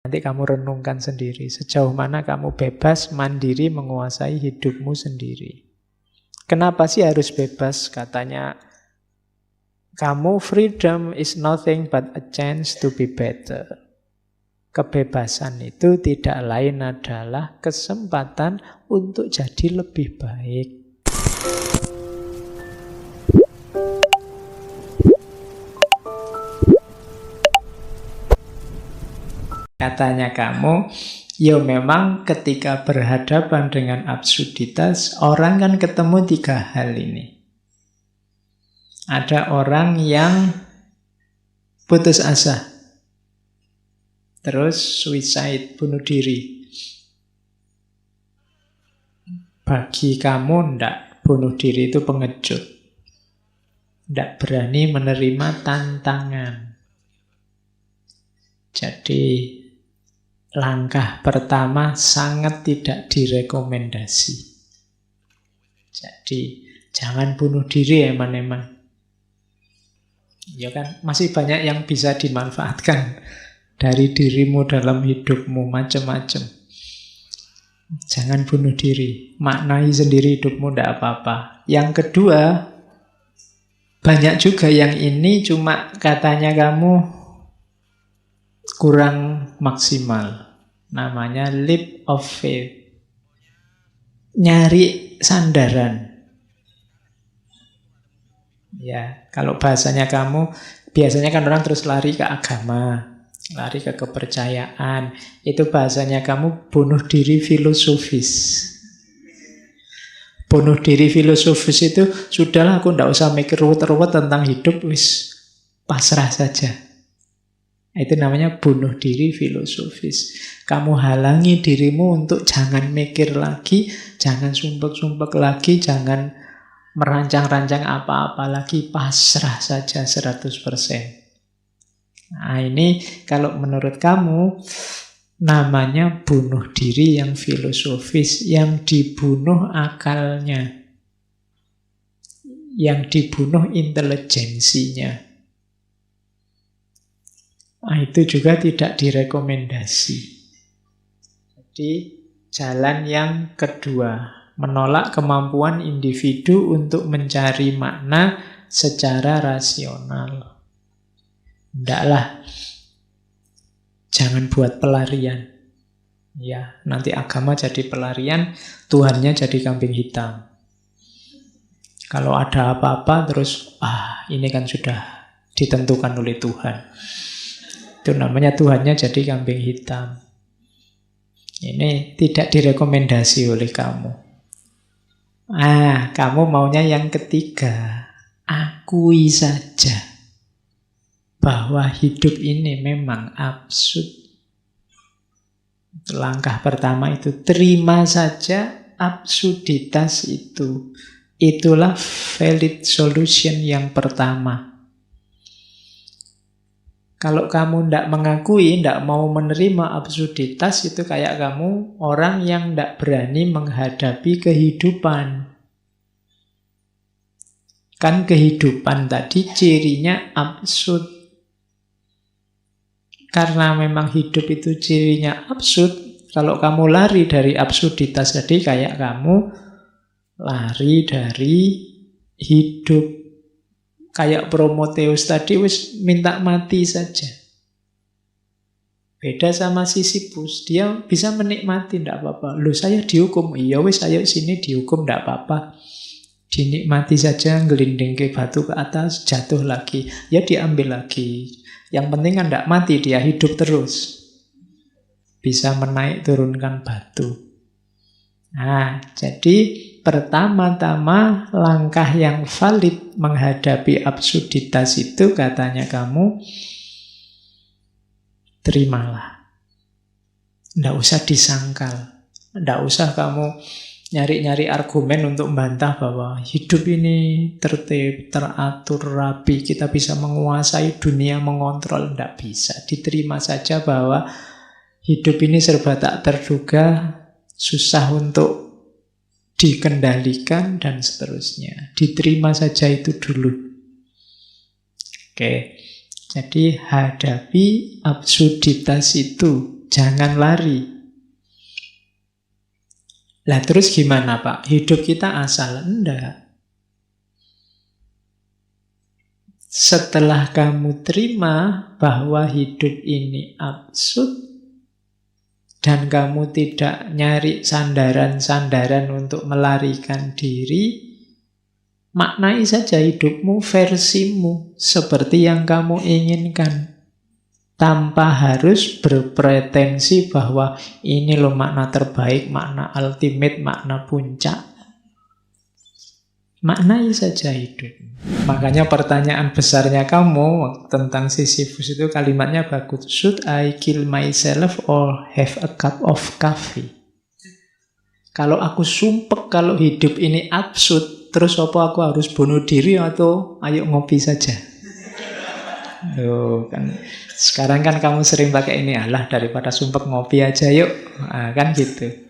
Nanti kamu renungkan sendiri, sejauh mana kamu bebas, mandiri, menguasai hidupmu sendiri. Kenapa sih harus bebas? Katanya, kamu freedom is nothing but a chance to be better. Kebebasan itu tidak lain adalah kesempatan untuk jadi lebih baik. Katanya kamu, ya memang ketika berhadapan dengan absurditas, orang kan ketemu 3 hal ini. Ada orang yang putus asa, terus suicide, bunuh diri. Bagi kamu ndak, bunuh diri itu pengecut. Ndak berani menerima tantangan. Jadi langkah pertama sangat tidak direkomendasi. Jadi jangan bunuh diri eman-eman. Ya kan, masih banyak yang bisa dimanfaatkan dari dirimu dalam hidupmu, macam-macam. Jangan bunuh diri, maknai sendiri hidupmu, tidak apa-apa. Yang kedua, banyak juga yang ini cuma katanya kamu kurang maksimal. Namanya leap of faith. Nyari sandaran. Ya, kalau bahasanya kamu, biasanya kan orang terus lari ke agama, lari ke kepercayaan. Itu bahasanya kamu bunuh diri filosofis. Bunuh diri filosofis itu, sudahlah aku tidak usah mikir ruwet-ruwet tentang hidup, wis pasrah saja. Itu namanya bunuh diri filosofis. Kamu halangi dirimu untuk jangan mikir lagi, jangan sumpek-sumpek lagi, jangan merancang-rancang apa-apa lagi, pasrah saja 100%. Nah ini kalau menurut kamu namanya bunuh diri yang filosofis, yang dibunuh akalnya, yang dibunuh intelijensinya. Nah, itu juga tidak direkomendasi. Jadi jalan yang kedua, menolak kemampuan individu untuk mencari makna secara rasional. Ndaklah, jangan buat pelarian. Ya, nanti agama jadi pelarian, Tuhannya jadi kambing hitam. Kalau ada apa-apa terus, ini kan sudah ditentukan oleh Tuhan. Itu namanya Tuhannya jadi kambing hitam. Ini tidak direkomendasi oleh kamu. Kamu maunya yang ketiga. Akui saja bahwa hidup ini memang absurd. Langkah pertama itu, terima saja absurditas itu. Itulah valid solution yang pertama. Kalau kamu tidak mengakui, tidak mau menerima absurditas, itu kayak kamu orang yang tidak berani menghadapi kehidupan. Kan kehidupan tadi cirinya absurd. Karena memang hidup itu cirinya absurd, kalau kamu lari dari absurditas tadi, kayak kamu lari dari hidup. Kayak Prometheus tadi, wis minta mati saja. Beda sama Sisyphus, dia bisa menikmati, tidak apa-apa. Loh, saya dihukum, iya wis ayo sini dihukum, tidak apa-apa. Dinikmati saja, ngelinding ke batu ke atas, jatuh lagi. Ya diambil lagi. Yang penting kan tidak mati, dia hidup terus. Bisa menaik turunkan batu. Nah, jadi pertama-tama langkah yang valid menghadapi absurditas itu katanya kamu, terimalah. Tidak usah disangkal. Tidak usah kamu nyari-nyari argumen untuk membantah bahwa hidup ini tertib, teratur, rapi, kita bisa menguasai dunia, mengontrol. Tidak bisa. Diterima saja bahwa hidup ini serba tak terduga, susah untuk dikendalikan, dan seterusnya. Diterima saja itu dulu. Oke, jadi hadapi absurditas itu. Jangan lari. Lah terus gimana Pak? Hidup kita asal? Enggak. Setelah kamu terima bahwa hidup ini absurd, dan kamu tidak nyari sandaran-sandaran untuk melarikan diri, maknai saja hidupmu versimu seperti yang kamu inginkan. Tanpa harus berpretensi bahwa ini loh makna terbaik, makna ultimate, makna puncak. Maknai saja hidup. Makanya pertanyaan besarnya kamu tentang Sisyphus itu kalimatnya bagus. Should I kill myself or have a cup of coffee? Kalau aku sumpek kalau hidup ini absurd, terus apa aku harus bunuh diri atau ayo ngopi saja? Kan sekarang kan kamu sering pakai ini, alah daripada sumpek ngopi aja yuk. Nah, kan gitu.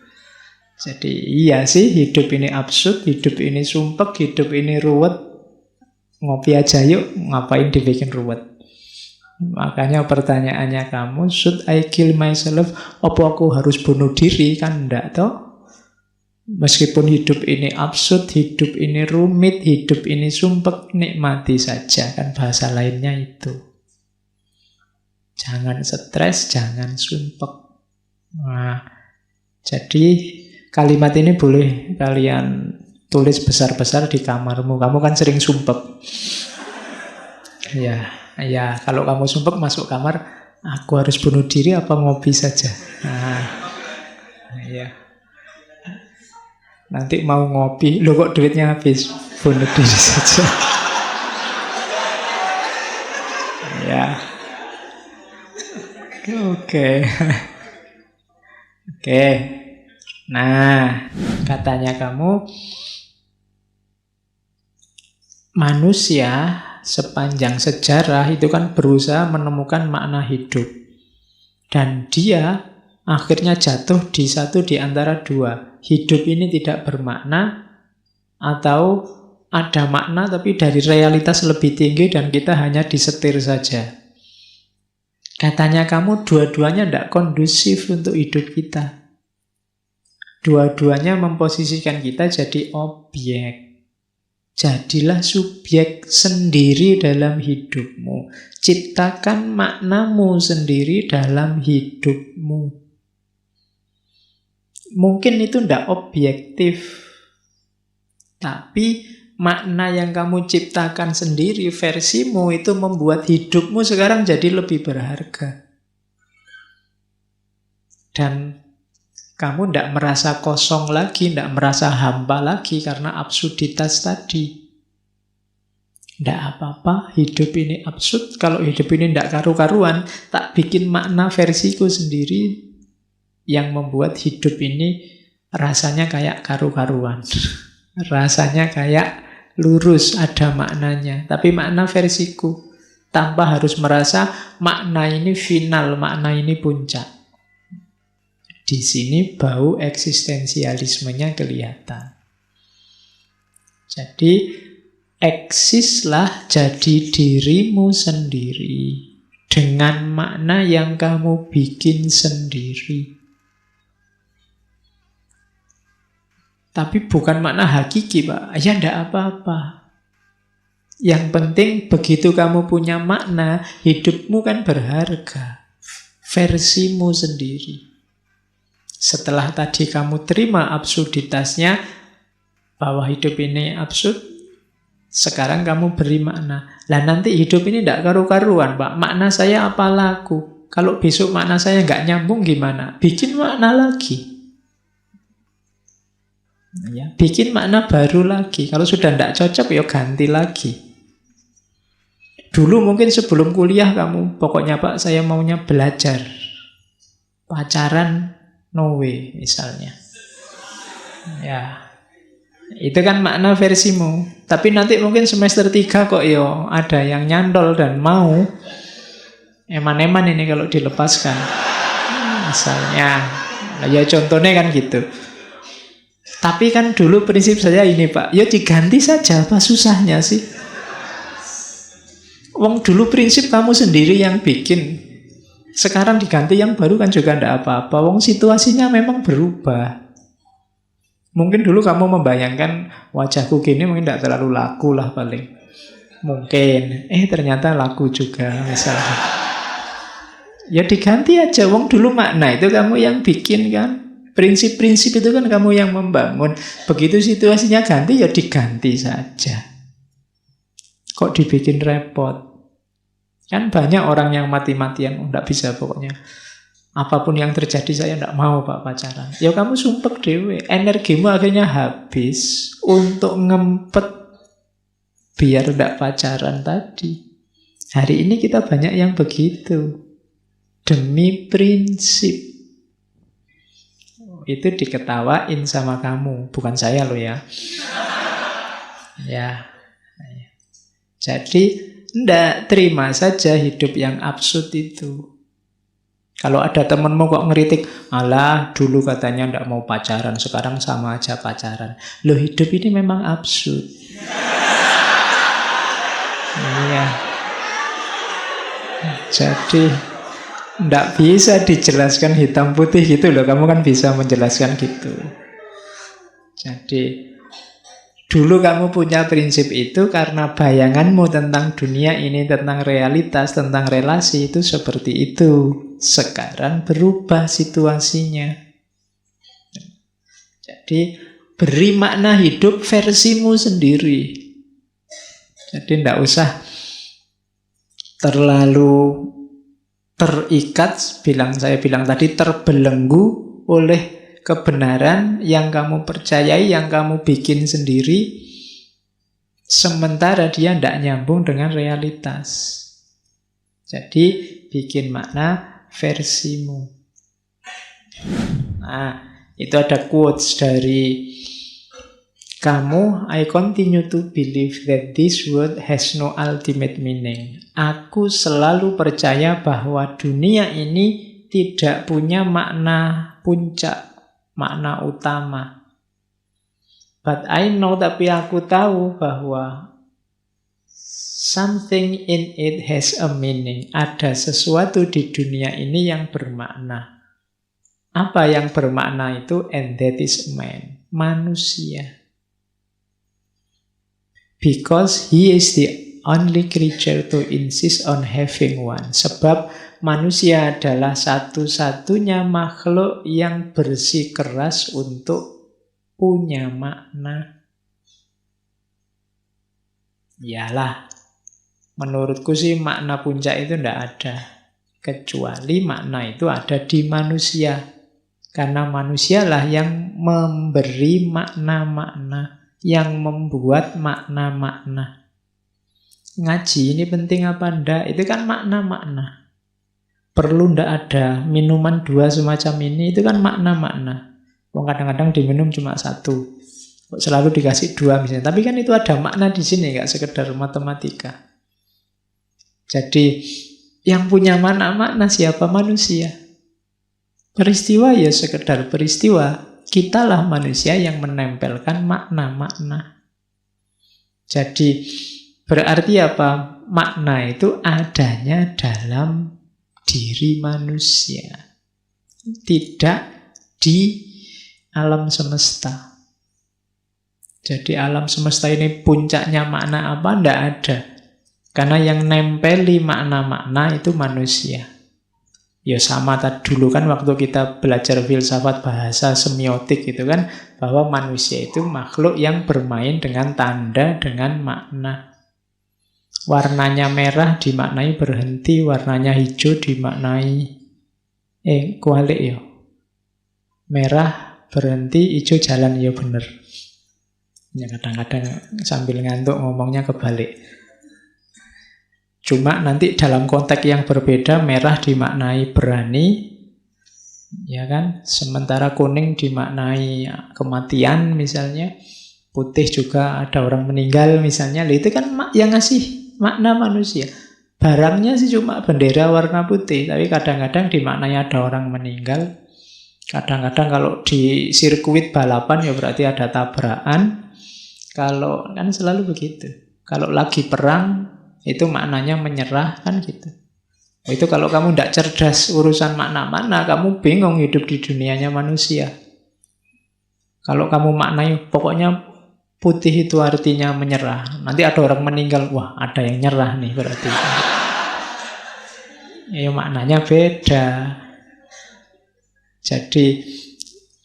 Jadi iya sih, hidup ini absurd, hidup ini sumpek, hidup ini ruwet. Ngopi aja yuk, ngapain dibikin ruwet? Makanya pertanyaannya kamu, should I kill myself? Apa aku harus bunuh diri? Kan enggak toh? Meskipun hidup ini absurd, hidup ini rumit, hidup ini sumpek, nikmati saja. Kan bahasa lainnya itu. Jangan stres, jangan sumpek. Nah, jadi kalimat ini boleh kalian tulis besar-besar di kamarmu. Kamu kan sering sumpek. Ya, kalau kamu sumpek masuk kamar, aku harus bunuh diri apa ngopi saja. Nah, ya. Nanti mau ngopi, loh kok duitnya habis, bunuh diri saja. Ya. Oke. Nah, katanya kamu manusia sepanjang sejarah itu kan berusaha menemukan makna hidup. Dan dia akhirnya jatuh di satu di antara dua. Hidup ini tidak bermakna atau ada makna tapi dari realitas lebih tinggi dan kita hanya disetir saja. Katanya kamu dua-duanya tidak kondusif untuk hidup kita. Dua-duanya memposisikan kita jadi objek. Jadilah subjek sendiri dalam hidupmu. Ciptakan maknamu sendiri dalam hidupmu. Mungkin itu tidak objektif. Tapi makna yang kamu ciptakan sendiri, versimu, itu membuat hidupmu sekarang jadi lebih berharga. Dan kamu tidak merasa kosong lagi, tidak merasa hampa lagi karena absurditas tadi. Tidak apa-apa, hidup ini absurd. Kalau hidup ini tidak karu-karuan, tak bikin makna versiku sendiri yang membuat hidup ini rasanya kayak karu-karuan. Rasanya kayak lurus, ada maknanya. Tapi makna versiku. Tanpa harus merasa makna ini final, makna ini puncak. Di sini bau eksistensialismenya kelihatan. Jadi, eksislah jadi dirimu sendiri. Dengan makna yang kamu bikin sendiri. Tapi bukan makna hakiki, Pak. Ya, tidak apa-apa. Yang penting begitu kamu punya makna, hidupmu kan berharga. Versimu sendiri. Setelah tadi kamu terima absurditasnya, bahwa hidup ini absurd, sekarang kamu beri makna. Lah nanti hidup ini tidak karu-karuan, Pak. Makna saya apa laku? Kalau besok makna saya nggak nyambung gimana? Bikin makna lagi. Ya, bikin makna baru lagi. Kalau sudah tidak cocok, ya ganti lagi. Dulu mungkin sebelum kuliah kamu, pokoknya Pak, saya maunya belajar. Pacaran, no way, misalnya. Ya, itu kan makna versimu. Tapi nanti mungkin semester 3 kok ya ada yang nyantol dan mau. Eman-eman ini kalau dilepaskan. Misalnya, ya contohnya kan gitu. Tapi kan dulu prinsip saya ini Pak, ya diganti saja, apa susahnya sih? Wong dulu prinsip kamu sendiri yang bikin. Sekarang diganti yang baru kan juga tidak apa-apa. Wong situasinya memang berubah. Mungkin dulu kamu membayangkan wajahku gini mungkin tidak terlalu laku lah paling. Mungkin. Ternyata laku juga misalnya. Ya diganti aja. Wong dulu makna itu kamu yang bikin kan. Prinsip-prinsip itu kan kamu yang membangun. Begitu situasinya ganti ya diganti saja. Kok dibikin repot? Kan banyak orang yang mati-matian, tidak bisa pokoknya. Apapun yang terjadi saya tidak mau Pak pacaran. Ya kamu sumpek dewe, energimu akhirnya habis untuk ngempet biar tidak pacaran tadi. Hari ini kita banyak yang begitu. Demi prinsip. Itu diketawain sama kamu, bukan saya loh ya. Ya. Jadi ndak, terima saja hidup yang absurd itu. Kalau ada temenmu kok ngeritik, alah dulu katanya ndak mau pacaran, sekarang sama aja pacaran. Loh hidup ini memang absurd. Iya. Jadi ndak bisa dijelaskan hitam putih gitu loh. Kamu kan bisa menjelaskan gitu. Jadi dulu kamu punya prinsip itu karena bayanganmu tentang dunia ini, tentang realitas, tentang relasi itu seperti itu. Sekarang berubah situasinya. Jadi beri makna hidup versimu sendiri. Jadi tidak usah terlalu terikat, saya bilang tadi, terbelenggu oleh kebenaran yang kamu percayai, yang kamu bikin sendiri, sementara dia tidak nyambung dengan realitas. Jadi bikin makna versimu. Nah, itu ada quotes dari kamu. I continue to believe that this world has no ultimate meaning. Aku selalu percaya bahwa dunia ini tidak punya makna puncak, makna utama. But I know, tapi aku tahu bahwa something in it has a meaning. Ada sesuatu di dunia ini yang bermakna. Apa yang bermakna itu? And that is man, manusia. Because he is the only creature to insist on having one. Sebab manusia adalah satu-satunya makhluk yang bersikeras untuk punya makna. Iyalah, menurutku sih makna puncak itu tidak ada. Kecuali makna itu ada di manusia. Karena manusialah yang memberi makna-makna, yang membuat makna-makna. Ngaji ini penting apa enggak? Itu kan makna-makna. Perlu ndak ada minuman dua semacam ini, itu kan makna-makna. Kadang-kadang diminum cuma satu, selalu dikasih dua misalnya. Tapi kan itu ada makna di sini, nggak sekedar matematika. Jadi yang punya makna siapa? Manusia. Peristiwa ya sekedar peristiwa. Kitalah manusia yang menempelkan makna-makna. Jadi berarti apa? Makna itu adanya dalam diri manusia, tidak di alam semesta. Jadi alam semesta ini puncaknya makna apa? Tidak ada. Karena yang nempeli makna-makna itu manusia. Ya sama tadi dulu kan waktu kita belajar filsafat bahasa semiotik itu kan, bahwa manusia itu makhluk yang bermain dengan tanda, dengan makna. Warnanya merah dimaknai berhenti, warnanya hijau dimaknai kualik ya. Merah berhenti, hijau jalan, ya bener. Ya kadang-kadang sambil ngantuk ngomongnya kebalik. Cuma nanti dalam konteks yang berbeda, merah dimaknai berani, ya kan? Sementara kuning dimaknai kematian misalnya, putih juga ada orang meninggal misalnya. Itu kan yang ngasih makna manusia. Barangnya sih cuma bendera warna putih, tapi kadang-kadang dimaknai ada orang meninggal. Kadang-kadang kalau di sirkuit balapan ya berarti ada tabrakan. Kalau kan selalu begitu. Kalau lagi perang itu maknanya menyerah kan gitu. Itu kalau kamu tidak cerdas urusan makna-makna, kamu bingung hidup di dunianya manusia. Kalau kamu maknai, pokoknya putih itu artinya menyerah. Nanti ada orang meninggal, wah ada yang nyerah nih berarti. Ya maknanya beda. Jadi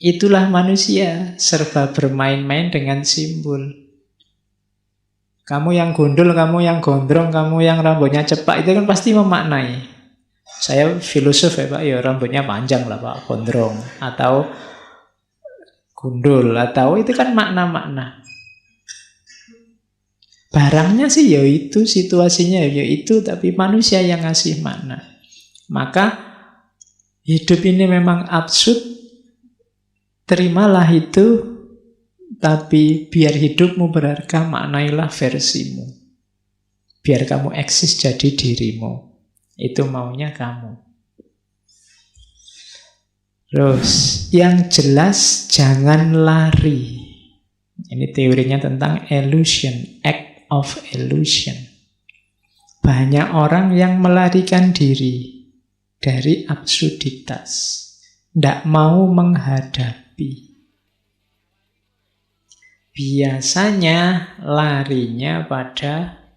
itulah manusia, serba bermain-main dengan simbol. Kamu yang gundul, kamu yang gondrong, kamu yang rambutnya cepak, itu kan pasti memaknai. Saya filosof ya Pak, ya rambutnya panjang lah Pak, gondrong. Atau gundul, atau itu kan makna-makna. Barangnya sih ya itu, situasinya ya itu, tapi manusia yang ngasih makna. Maka hidup ini memang absurd, terimalah itu. Tapi biar hidupmu berharga, maknailah versimu. Biar kamu eksis jadi dirimu. Itu maunya kamu. Terus, yang jelas jangan lari. Ini teorinya tentang illusion, act of illusion. Banyak orang yang melarikan diri dari absurditas. Tidak mau menghadapi. Biasanya larinya pada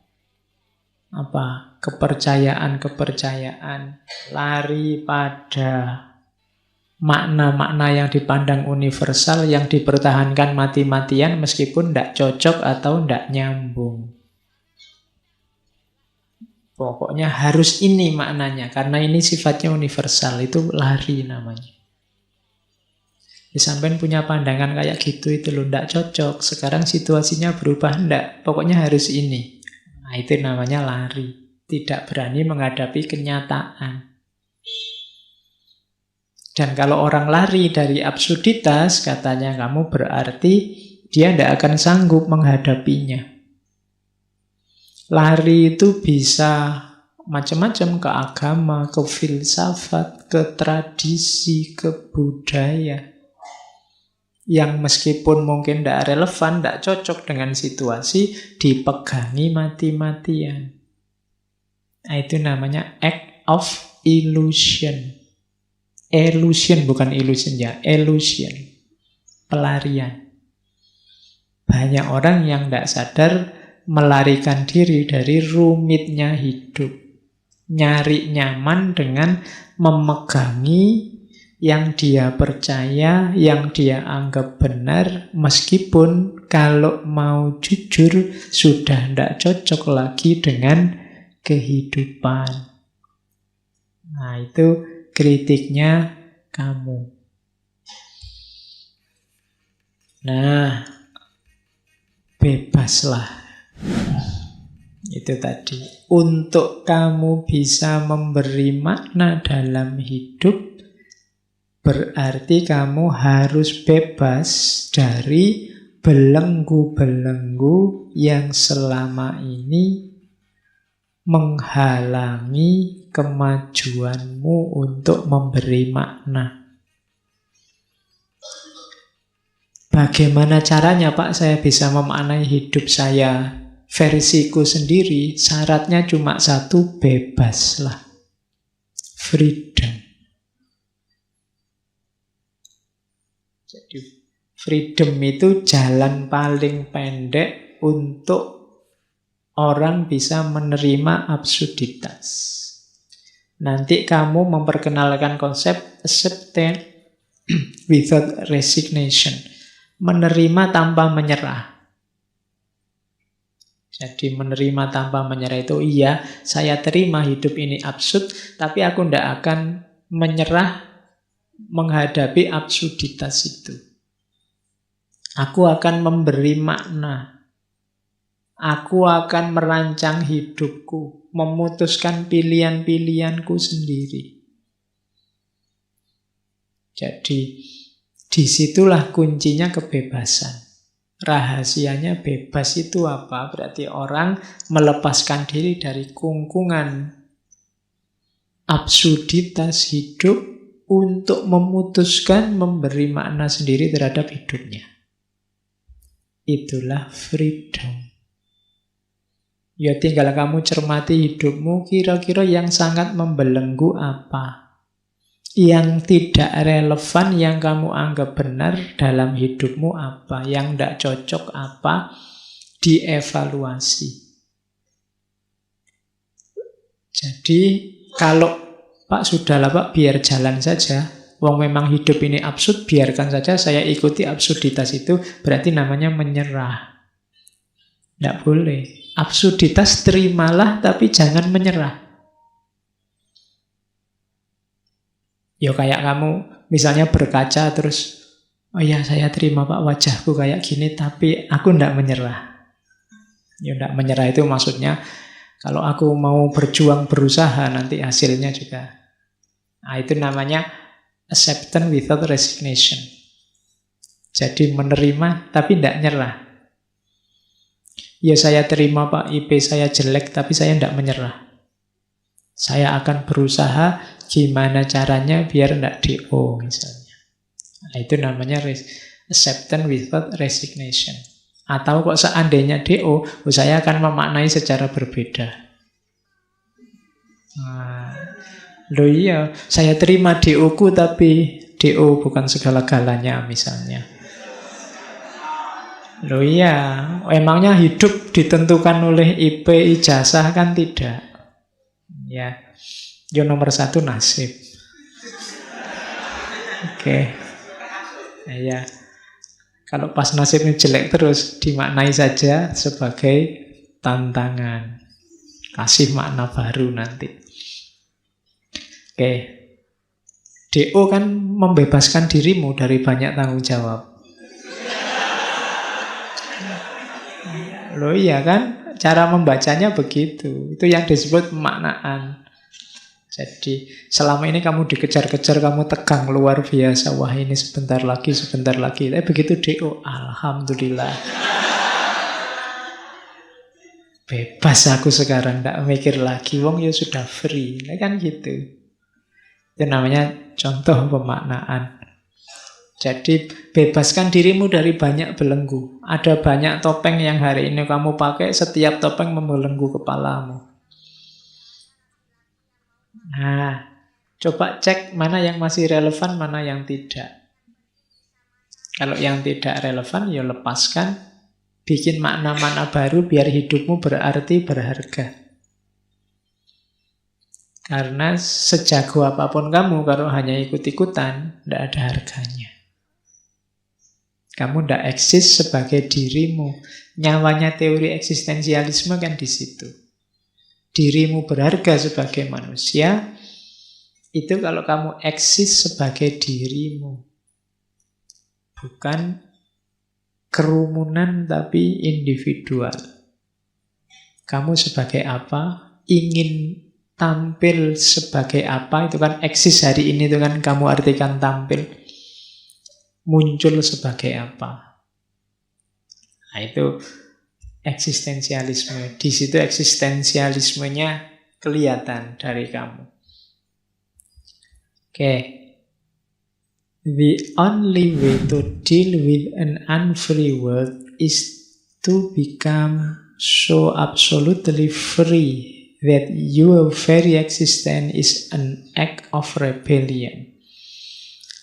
kepercayaan-kepercayaan, lari pada makna-makna yang dipandang universal, yang dipertahankan mati-matian meskipun tidak cocok atau tidak nyambung. Pokoknya harus ini maknanya, karena ini sifatnya universal, itu lari namanya. Sampean punya pandangan kayak gitu itu loh, ndak cocok. Sekarang situasinya berubah, ndak. Pokoknya harus ini. Nah, itu namanya lari. Tidak berani menghadapi kenyataan. Dan kalau orang lari dari absurditas, katanya kamu berarti dia ndak akan sanggup menghadapinya. Lari itu bisa macam-macam, ke agama, ke filsafat, ke tradisi, ke budaya. Yang meskipun mungkin tidak relevan, tidak cocok dengan situasi, dipegangi mati-matian. Nah, itu namanya act of illusion. Illusion, bukan illusion ya, illusion. Pelarian. Banyak orang yang tidak sadar melarikan diri dari rumitnya hidup. Nyari nyaman dengan memegangi yang dia percaya, yang dia anggap benar, meskipun kalau mau jujur sudah tidak cocok lagi dengan kehidupan. Nah, itu kritiknya kamu. Nah, bebaslah. Itu tadi. Untuk kamu bisa memberi makna dalam hidup, berarti kamu harus bebas dari belenggu-belenggu yang selama ini menghalangi kemajuanmu untuk memberi makna. Bagaimana caranya Pak saya bisa memaknai hidup saya versiku sendiri? Syaratnya cuma satu, bebaslah. Freedom. Jadi freedom itu jalan paling pendek untuk orang bisa menerima absurditas. Nanti kamu memperkenalkan konsep acceptance without resignation. Menerima tanpa menyerah. Jadi menerima tanpa menyerah itu, iya, saya terima hidup ini absurd, tapi aku tidak akan menyerah menghadapi absurditas itu. Aku akan memberi makna. Aku akan merancang hidupku, memutuskan pilihan-pilihanku sendiri. Jadi, disitulah kuncinya kebebasan. Rahasianya bebas itu apa? Berarti orang melepaskan diri dari kungkungan absurditas hidup untuk memutuskan memberi makna sendiri terhadap hidupnya. Itulah freedom. Ya tinggal kamu cermati hidupmu, kira-kira yang sangat membelenggu apa? Yang tidak relevan, yang kamu anggap benar dalam hidupmu apa? Yang tidak cocok apa? Dievaluasi. Jadi kalau Pak sudahlah Pak, biar jalan saja. Wong memang hidup ini absurd, biarkan saja saya ikuti absurditas itu, berarti namanya menyerah. Tidak boleh. Absurditas terimalah, tapi jangan menyerah. Ya kayak kamu misalnya berkaca terus, oh ya saya terima Pak wajahku kayak gini, tapi aku tidak menyerah. Ya tidak menyerah itu maksudnya, kalau aku mau berjuang berusaha nanti hasilnya juga. Nah itu namanya acceptance without resignation. Jadi menerima tapi tidak nyerah. Ya saya terima Pak, IP saya jelek, tapi saya tidak menyerah. Saya akan berusaha gimana caranya biar tidak DO misalnya. Nah, itu namanya acceptance without resignation. Atau kok seandainya DO, saya akan memaknai secara berbeda. Nah, loh iya, saya terima DO-ku tapi DO bukan segala-galanya misalnya. Loh iya, emangnya hidup ditentukan oleh IP ijazah kan tidak. Ya, yang nomor satu nasib. Oke. Nah, ya. Kalau pas nasibnya jelek terus dimaknai saja sebagai tantangan. Kasih makna baru nanti. Oke. DO kan membebaskan dirimu dari banyak tanggung jawab. Loh iya kan, cara membacanya begitu. Itu yang disebut pemaknaan. Jadi selama ini kamu dikejar-kejar, kamu tegang luar biasa. Wah ini sebentar lagi. Tapi begitu DO, alhamdulillah. Bebas aku sekarang, tidak mikir lagi. Wong ya sudah free, kan gitu. Itu namanya contoh pemaknaan. Jadi bebaskan dirimu dari banyak belenggu. Ada banyak topeng yang hari ini kamu pakai, setiap topeng membelenggu kepalamu. Nah, coba cek mana yang masih relevan, mana yang tidak. Kalau yang tidak relevan, ya lepaskan. Bikin makna-makna baru biar hidupmu berarti, berharga. Karena sejago apapun kamu, kalau hanya ikut-ikutan, tidak ada harganya. Kamu tidak eksis sebagai dirimu. Nyawanya teori eksistensialisme kan di situ. Dirimu berharga sebagai manusia, itu kalau kamu eksis sebagai dirimu. Bukan kerumunan tapi individual. Kamu sebagai apa? Ingin tampil sebagai apa? Itu kan eksis hari ini, itu kan kamu artikan tampil. Muncul sebagai apa? Nah itu eksistensialisme. Di situ eksistensialismenya kelihatan dari kamu. Oke. The only way to deal with an unfree world is to become so absolutely free that your very existence is an act of rebellion.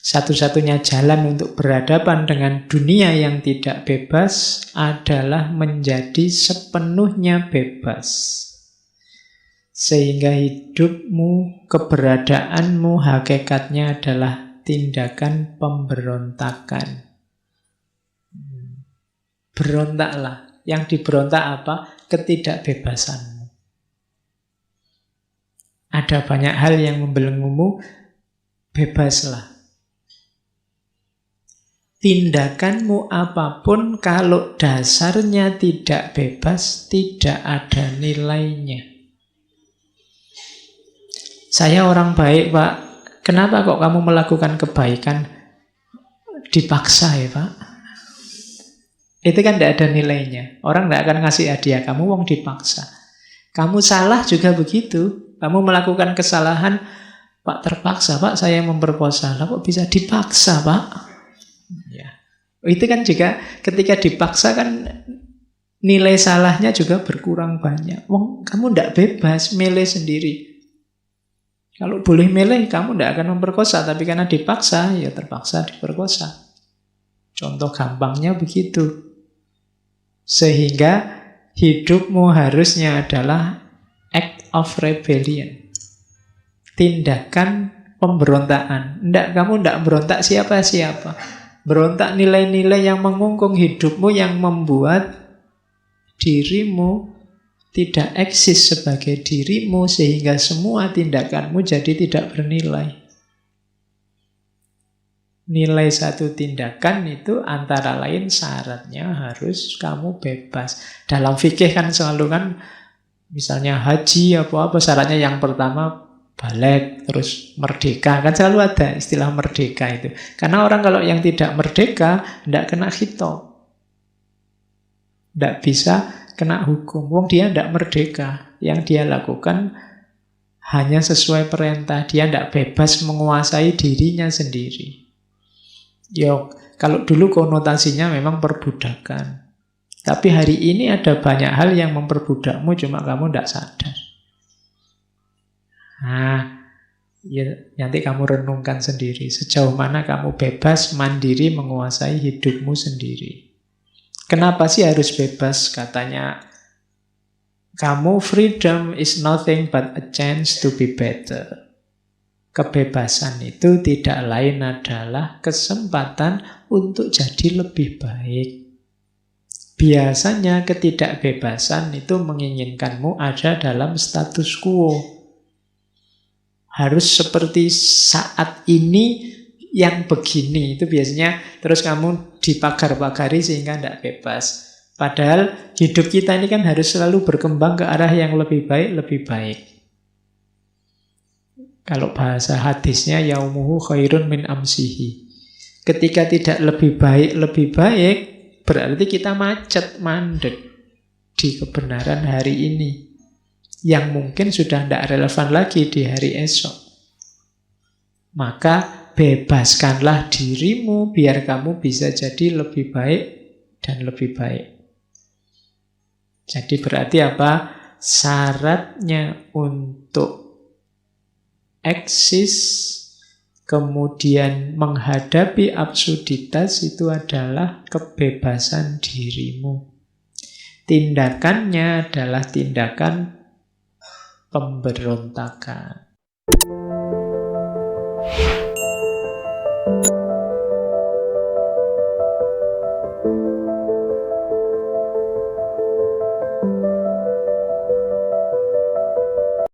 Satu-satunya jalan untuk berhadapan dengan dunia yang tidak bebas adalah menjadi sepenuhnya bebas. Sehingga hidupmu, keberadaanmu, hakikatnya adalah tindakan pemberontakan. Berontaklah. Yang diberontak apa? Ketidakbebasanmu. Ada banyak hal yang membelenggumu, bebaslah. Tindakanmu apapun kalau dasarnya tidak bebas, tidak ada nilainya. Saya orang baik, Pak. Kenapa kok kamu melakukan kebaikan? Dipaksa ya, Pak. Itu kan tidak ada nilainya. Orang tidak akan ngasih hadiah kamu, wong dipaksa. Kamu salah juga begitu. Kamu melakukan kesalahan, Pak terpaksa, Pak saya memperkosa. Lah kok bisa dipaksa, Pak? Ya. Itu kan juga ketika dipaksa kan nilai salahnya juga berkurang banyak. Wong, kamu tidak bebas, milih sendiri. Kalau boleh milih, kamu tidak akan memperkosa, tapi karena dipaksa, ya terpaksa diperkosa. Contoh gampangnya begitu. Sehingga hidupmu harusnya adalah act of rebellion. Tindakan pemberontakan. Kamu tidak berontak siapa-siapa. Berontak nilai-nilai yang mengungkung hidupmu, yang membuat dirimu tidak eksis sebagai dirimu, sehingga semua tindakanmu jadi tidak bernilai. Nilai satu tindakan itu antara lain syaratnya harus kamu bebas. Dalam fikih kan selalu kan, misalnya haji apa-apa syaratnya yang pertama balik, terus merdeka. Kan selalu ada istilah merdeka itu. Karena orang kalau yang tidak merdeka, tidak kena khitab. Tidak bisa kena hukum. Wong dia tidak merdeka. Yang dia lakukan hanya sesuai perintah. Dia tidak bebas menguasai dirinya sendiri. Yo, kalau dulu konotasinya memang perbudakan. Tapi hari ini ada banyak hal yang memperbudakmu, cuma kamu tidak sadar. Nah, ya, nanti kamu renungkan sendiri. Sejauh mana kamu bebas, mandiri, menguasai hidupmu sendiri. Kenapa sih harus bebas? Katanya, kamu freedom is nothing but a chance to be better. Kebebasan itu tidak lain adalah kesempatan untuk jadi lebih baik. Biasanya ketidakbebasan itu menginginkanmu ada dalam status quo. Harus seperti saat ini yang begini. Itu biasanya terus kamu dipagar-pagari sehingga tidak bebas. Padahal hidup kita ini kan harus selalu berkembang ke arah yang lebih baik, lebih baik. Kalau bahasa hadisnya yaumuhu khairun min amsihi. Ketika tidak lebih baik, berarti kita macet, mandek di kebenaran hari ini. Yang mungkin sudah tidak relevan lagi di hari esok. Maka bebaskanlah dirimu biar kamu bisa jadi lebih baik dan lebih baik. Jadi berarti apa? Syaratnya untuk eksis, kemudian menghadapi absurditas itu adalah kebebasan dirimu. Tindakannya adalah tindakan pemberontakan.